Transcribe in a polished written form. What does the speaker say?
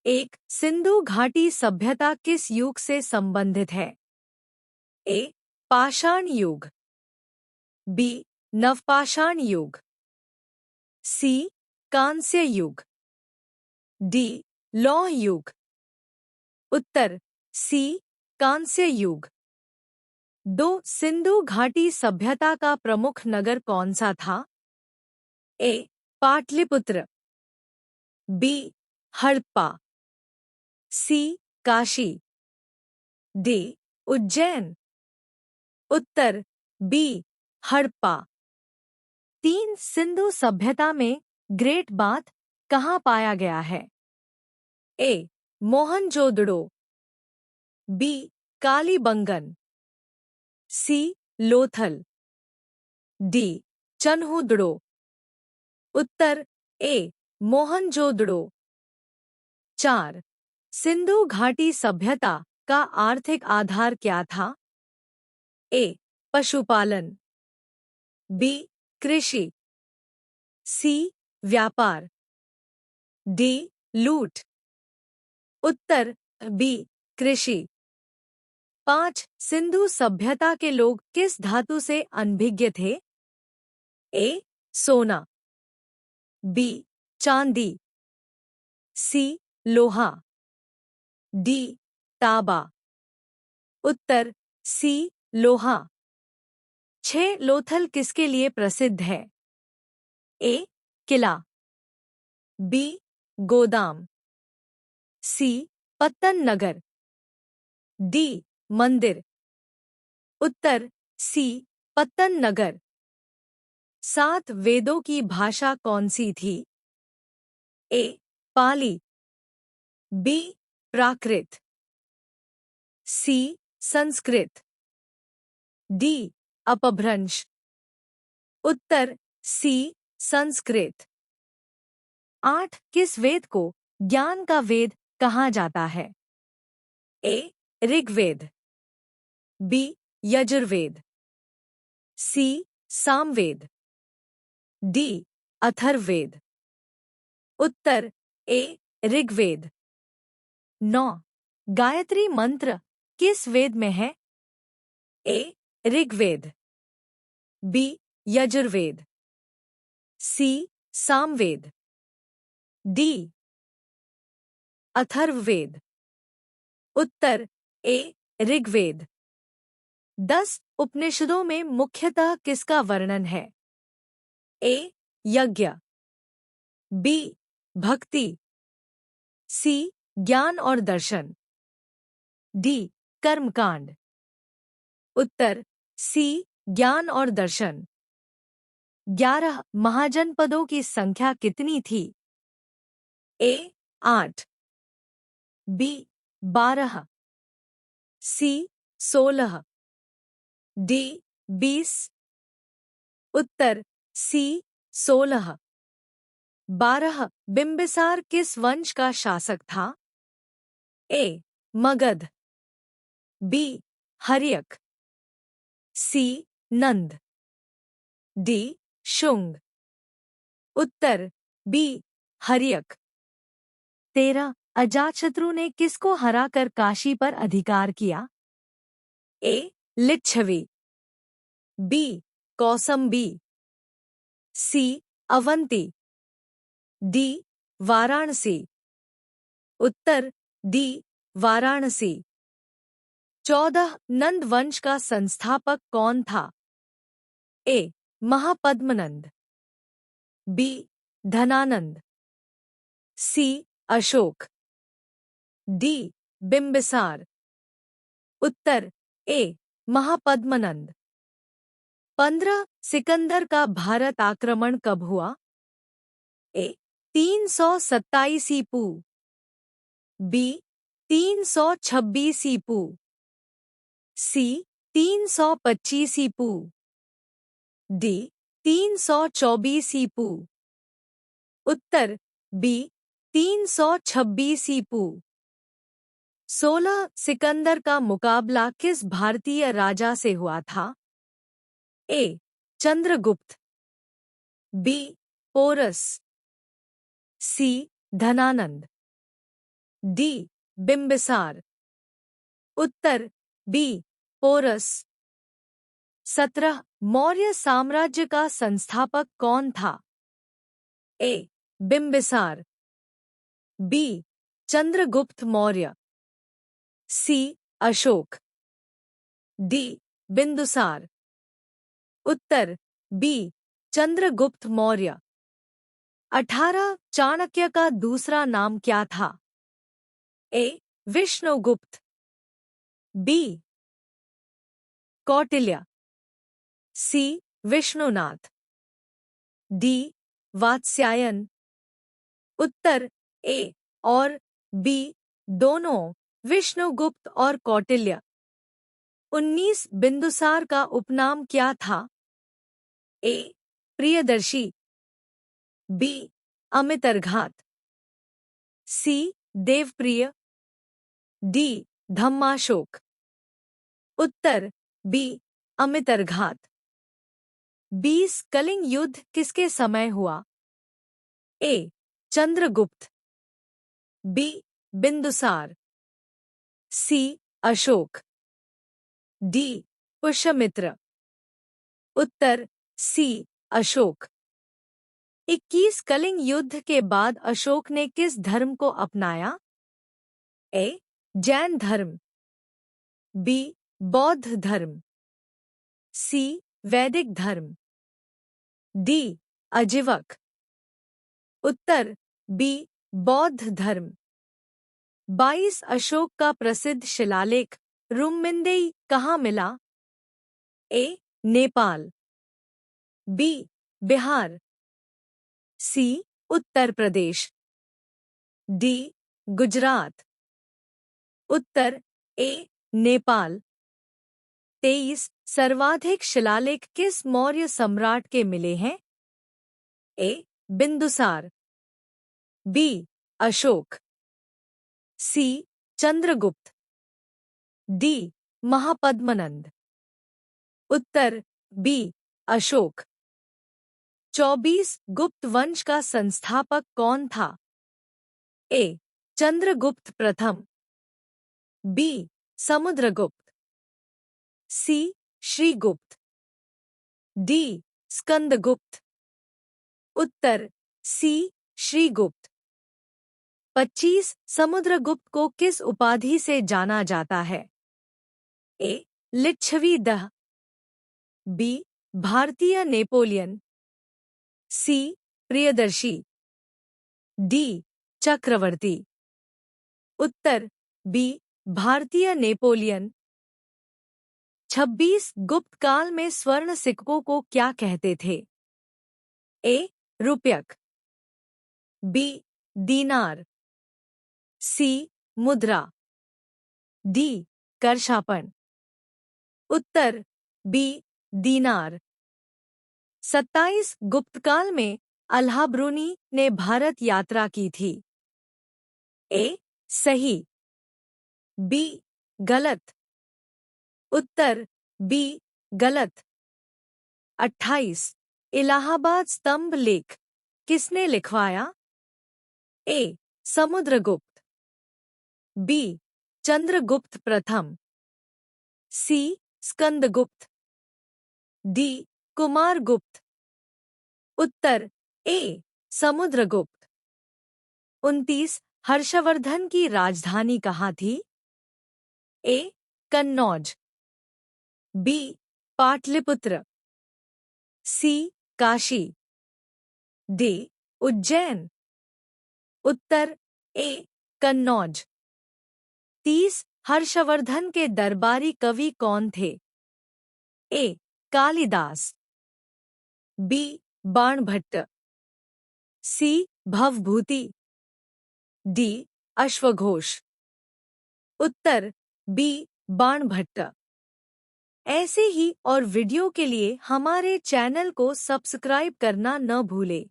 एक सिंधु घाटी सभ्यता किस युग से संबंधित है? ए. पाषाण युग, बी. नवपाषाण युग, सी. कांस्य युग, डी. लौह युग। उत्तर सी. कांस्य युग। 2. सिंधु घाटी सभ्यता का प्रमुख नगर कौन सा था? ए. पाटलिपुत्र, बी. हड़प्पा, सी. काशी, डी. उज्जैन। उत्तर बी. हड़प्पा। 3. सिंधु सभ्यता में ग्रेट बाथ कहाँ पाया गया है? ए. मोहनजोदड़ो, बी. कालीबंगन, सी. लोथल, डी. चन्हुदड़ो। उत्तर ए. मोहनजोदड़ो। 4. सिंधु घाटी सभ्यता का आर्थिक आधार क्या था? ए. पशुपालन, बी. कृषि, सी. व्यापार, डी. लूट। उत्तर बी. कृषि। 5. सिंधु सभ्यता के लोग किस धातु से अनभिज्ञ थे? ए. सोना, बी. चांदी, सी. लोहा, डी. तांबा। उत्तर सी. लोहा। 6. लोथल किसके लिए प्रसिद्ध है? ए. किला, बी. गोदाम, सी. पत्तन नगर, डी. मंदिर। उत्तर सी. पत्तन नगर। 7. वेदों की भाषा कौन सी थी? ए. पाली, बी. प्राकृत, सी. संस्कृत, डी. अपभ्रंश। उत्तर सी. संस्कृत। 8. किस वेद को ज्ञान का वेद कहा जाता है? ए. ऋग्वेद, बी. यजुर्वेद, सी. सामवेद, डी. अथर्ववेद। उत्तर ए. ऋग्वेद। 9. गायत्री मंत्र किस वेद में है? ए. ऋग्वेद, बी. यजुर्वेद, सी. सामवेद, डी. अथर्ववेद। उत्तर ए. ऋग्वेद। 10. उपनिषदों में मुख्यतः किसका वर्णन है? ए. यज्ञ, बी. भक्ति, सी. ज्ञान और दर्शन, डी. कर्मकांड। उत्तर सी. ज्ञान और दर्शन। 11. महाजनपदों की संख्या कितनी थी? ए. 8, बी. 12, सी. 16, डी. 20। उत्तर सी. 16। 12. बिंबिसार किस वंश का शासक था? ए. मगध, बी. हर्यक, सी. नंद, डी. शुंग। उत्तर बी. हर्यक। 13. अजातशत्रु ने किसको हराकर काशी पर अधिकार किया? ए. लिच्छवी, बी. कौसंबी, सी. अवंती, डी. वाराणसी। उत्तर डी. वाराणसी। 14. नंद वंश का संस्थापक कौन था? ए. महापद्मनंद, बी. धनानंद, सी. अशोक, डी. बिंबिसार। उत्तर ए. महापद्मनंद। 15. सिकंदर का भारत आक्रमण कब हुआ? ए. 327 ईपू, बी. 326 ईपू, सी. 325 ईपू, डी. 324 ईपू। उत्तर बी. 326 ईपू। 16. सिकंदर का मुकाबला किस भारतीय राजा से हुआ था? ए. चंद्रगुप्त, बी. पोरस, सी. धनानंद, डी बिम्बिसार। उत्तर बी पोरस। 17 मौर्य साम्राज्य का संस्थापक कौन था? ए बिम्बिसार, बी चंद्रगुप्त मौर्य, सी अशोक, डी बिंदुसार। उत्तर बी चंद्रगुप्त मौर्य। 18 चाणक्य का दूसरा नाम क्या था? ए विष्णुगुप्त, बी कौटिल्य, सी विष्णुनाथ, डी वात्स्यायन। उत्तर ए और बी दोनों विष्णुगुप्त और कौटिल्य। 19 बिंदुसार का उपनाम क्या था? ए प्रियदर्शी, बी अमितरघात, सी देवप्रिय, डी धम्माशोक। उत्तर बी अमितरघात। 20 कलिंग युद्ध किसके समय हुआ? ए चंद्रगुप्त, बी बिंदुसार, सी अशोक, डी पुष्यमित्र। उत्तर सी अशोक। 21 कलिंग युद्ध के बाद अशोक ने किस धर्म को अपनाया? ए जैन धर्म, बी बौद्ध धर्म, सी वैदिक धर्म, डी अजीवक। उत्तर बी बौद्ध धर्म। 22 अशोक का प्रसिद्ध शिलालेख रुम्मिंदेई कहाँ मिला? ए नेपाल, बी बिहार, सी उत्तर प्रदेश, डी गुजरात। उत्तर ए नेपाल। 23 सर्वाधिक शिलालेख किस मौर्य सम्राट के मिले हैं? ए बिंदुसार, बी अशोक, सी चंद्रगुप्त, डी महापद्मनंद। उत्तर बी अशोक। 24 गुप्त वंश का संस्थापक कौन था? ए चंद्रगुप्त प्रथम, बी समुद्रगुप्त, सी श्रीगुप्त, डी स्कंदगुप्त। उत्तर सी श्रीगुप्त। 25 समुद्रगुप्त को किस उपाधि से जाना जाता है? ए लिच्छवी दह, बी भारतीय नेपोलियन, सी प्रियदर्शी, डी चक्रवर्ती। उत्तर बी भारतीय नेपोलियन। 26 गुप्त काल में स्वर्ण सिक्कों को क्या कहते थे? ए रुपयक, बी दीनार, सी मुद्रा, डी करशापन। उत्तर बी दीनार। 27 गुप्तकाल में अल्लाब्रूनी ने भारत यात्रा की थी। ए सही, बी गलत। उत्तर बी गलत। 28 इलाहाबाद स्तंभ लेख किसने लिखवाया? ए समुद्रगुप्त, बी चंद्रगुप्त प्रथम, सी स्कंदगुप्त, डी कुमारगुप्त। उत्तर ए समुद्रगुप्त। 29 हर्षवर्धन की राजधानी कहाँ थी? ए कन्नौज, बी पाटलिपुत्र, सी काशी, डी उज्जैन। उत्तर ए कन्नौज। 30 हर्षवर्धन के दरबारी कवि कौन थे? ए कालिदास, बी बाणभट्ट, सी भवभूति, डी अश्वघोष। उत्तर बी बाणभट्ट। ऐसे ही और वीडियो के लिए हमारे चैनल को सब्सक्राइब करना न भूलें।